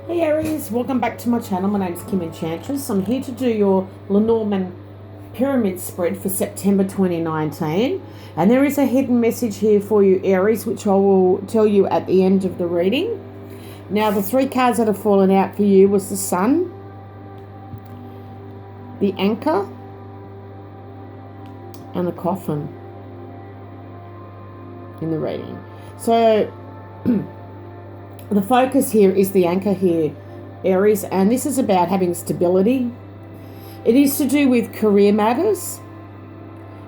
Hey Aries, welcome back to my channel. My name's Kim Enchantress. I'm here to do your Lenormand Pyramid spread for September 2019. And there is a hidden message here for you, Aries, which I will tell you at the end of the reading. Now, the three cards that have fallen out for you was the Sun, the Anchor, and the Coffin in the reading. So the focus here is the anchor here, Aries, and this is about having stability. It is to do with career matters.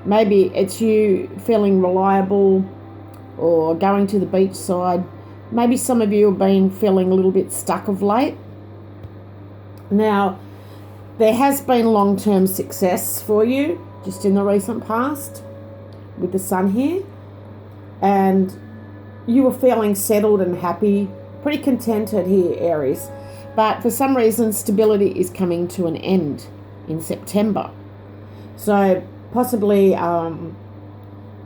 Maybe it's you feeling reliable or going to the beach side. Maybe some of you have been feeling a little bit stuck of late. Now, there has been long-term success for you just in the recent past with the Sun here, and you were feeling settled and happy, pretty contented here, Aries. But for some reason, stability is coming to an end in September. So possibly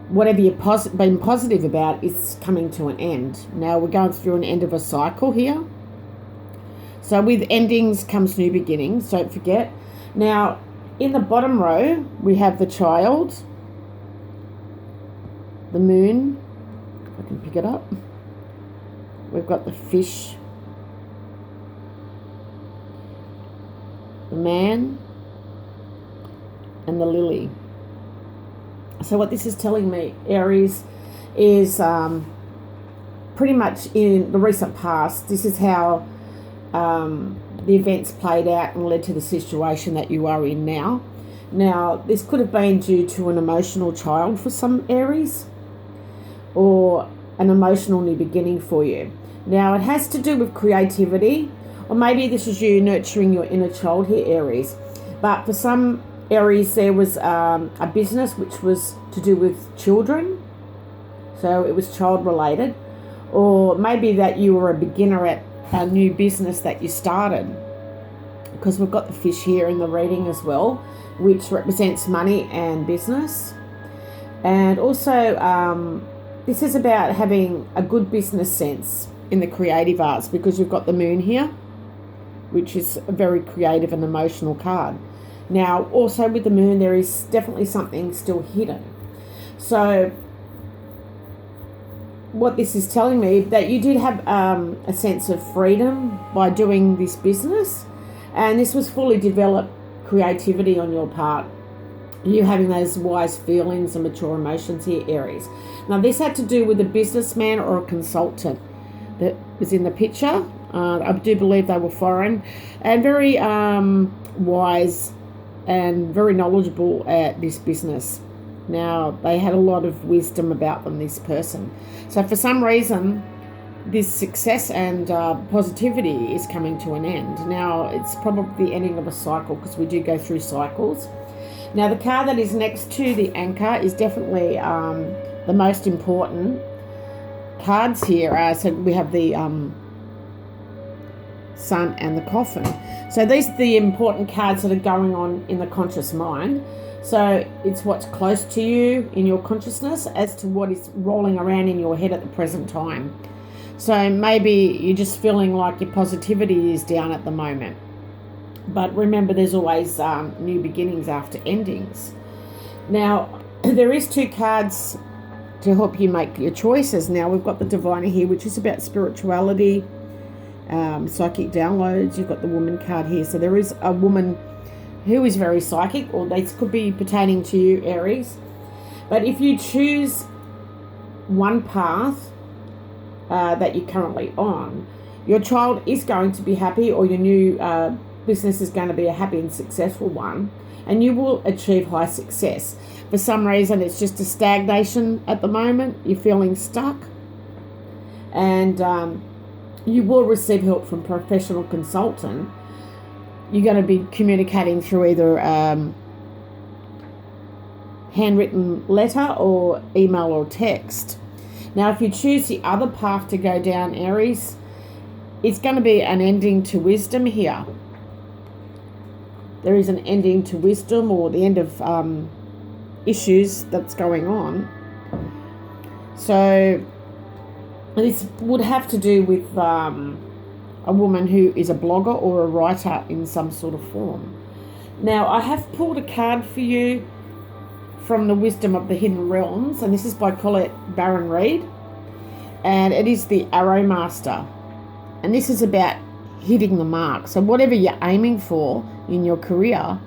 whatever you've been positive about is coming to an end. Now we're going through an end of a cycle here. So with endings comes new beginnings, don't forget. Now, in the bottom row, we have the Child, the Moon, if I can pick it up. We've got the Fish, the Man, and the Lily. So what this is telling me, Aries, is pretty much in the recent past, this is how the events played out and led to the situation that you are in now. Now, this could have been due to an emotional child for some Aries, or an emotional new beginning for you. Now, it has to do with creativity, or maybe this is you nurturing your inner child here, Aries. But for some Aries, there was a business which was to do with children, so it was child related, or maybe that you were a beginner at a new business that you started, because we've got the Fish here in the reading as well, which represents money and business. And also this is about having a good business sense in the creative arts, because you've got the Moon here, which is a very creative and emotional card. Now, also with the Moon, there is definitely something still hidden. So what this is telling me, that you did have a sense of freedom by doing this business, and this was fully developed creativity on your part. You having those wise feelings and mature emotions here, Aries. Now, this had to do with a businessman or a consultant that was in the picture. I do believe they were foreign and very wise and very knowledgeable at this business. Now, they had a lot of wisdom about them, this person. So for some reason, this success and positivity is coming to an end. Now, it's probably the ending of a cycle, because we do go through cycles. Now, the card that is next to the Anchor is definitely the most important cards here. So we have the Sun and the Coffin. So these are the important cards that are going on in the conscious mind. So it's what's close to you in your consciousness as to what is rolling around in your head at the present time. So maybe you're just feeling like your positivity is down at the moment. But remember, there's always new beginnings after endings. Now, there is two cards to help you make your choices. Now, we've got the Diviner here, which is about spirituality, psychic downloads. You've got the Woman card here. So there is a woman who is very psychic, or this could be pertaining to you, Aries. But if you choose one path that you're currently on, your child is going to be happy, or your new business is going to be a happy and successful one, and you will achieve high success. For some reason, it's just a stagnation at the moment. You're feeling stuck, and you will receive help from a professional consultant. You're going to be communicating through either handwritten letter or email or text. Now, if you choose the other path to go down, Aries, it's going to be an ending to wisdom here. There is an ending to wisdom, or the end of issues that's going on. So this would have to do with a woman who is a blogger or a writer in some sort of form. Now, I have pulled a card for you from the Wisdom of the Hidden Realms, and this is by Colette Baron Reid, and it is the Arrow Master. And this is about hitting the mark. So whatever you're aiming for in your career,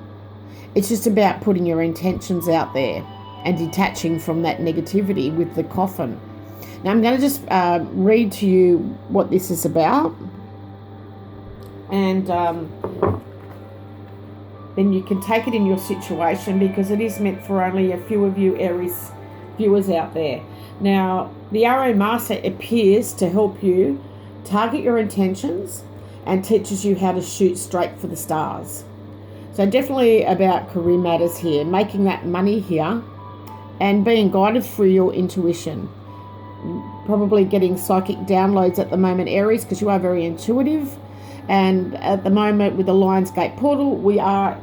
it's just about putting your intentions out there and detaching from that negativity with the coffin. Now I'm going to just read to you what this is about, and then you can take it in your situation, because it is meant for only a few of you Aries viewers out there. Now, the Arrow Master appears to help you target your intentions and teaches you how to shoot straight for the stars. So definitely about career matters here, making that money here and being guided through your intuition. Probably getting psychic downloads at the moment, Aries, because you are very intuitive. And at the moment with the Lionsgate portal, we are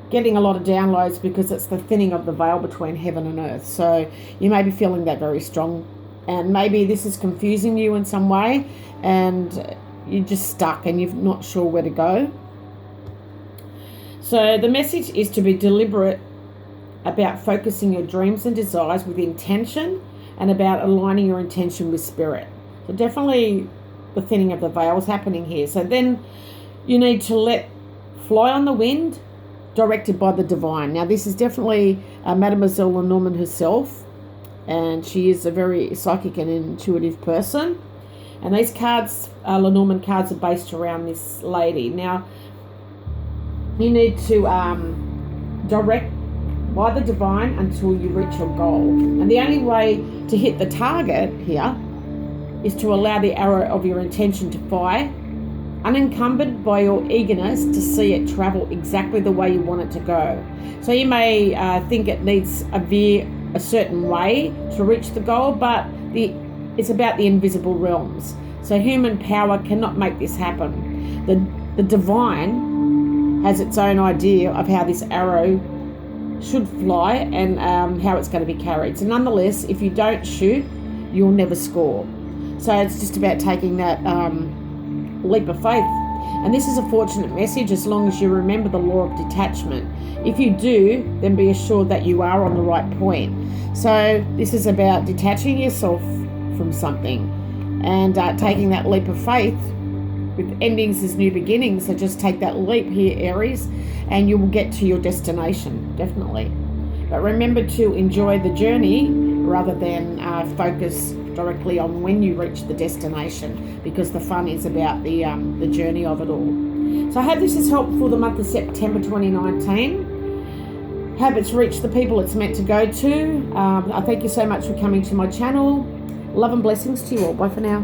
getting a lot of downloads, because it's the thinning of the veil between heaven and earth. So you may be feeling that very strong, and maybe this is confusing you in some way, and you're just stuck and you're not sure where to go. So the message is to be deliberate about focusing your dreams and desires with intention, and about aligning your intention with spirit. So definitely the thinning of the veil is happening here. So then you need to let fly on the wind, directed by the divine. Now this is definitely Mademoiselle Lenormand herself, and she is a very psychic and intuitive person. And these cards, Lenormand cards, are based around this lady. Now you need to direct by the divine until you reach your goal. And the only way to hit the target here is to allow the arrow of your intention to fire, unencumbered by your eagerness to see it travel exactly the way you want it to go. So you may think it needs a veer a certain way to reach the goal, but it's about the invisible realms. So human power cannot make this happen. The divine has its own idea of how this arrow should fly and how it's going to be carried. So nonetheless, if you don't shoot, you'll never score. So it's just about taking that leap of faith. And this is a fortunate message as long as you remember the law of detachment. If you do, then be assured that you are on the right point. So this is about detaching yourself from something and taking that leap of faith. With endings as new beginnings, so just take that leap here, Aries, and you will get to your destination, definitely. But remember to enjoy the journey rather than focus directly on when you reach the destination, because the fun is about the journey of it all. So I hope this has helped for the month of September 2019. Hope it's reached the people it's meant to go to. I thank you so much for coming to my channel. Love and blessings to you all. Bye for now.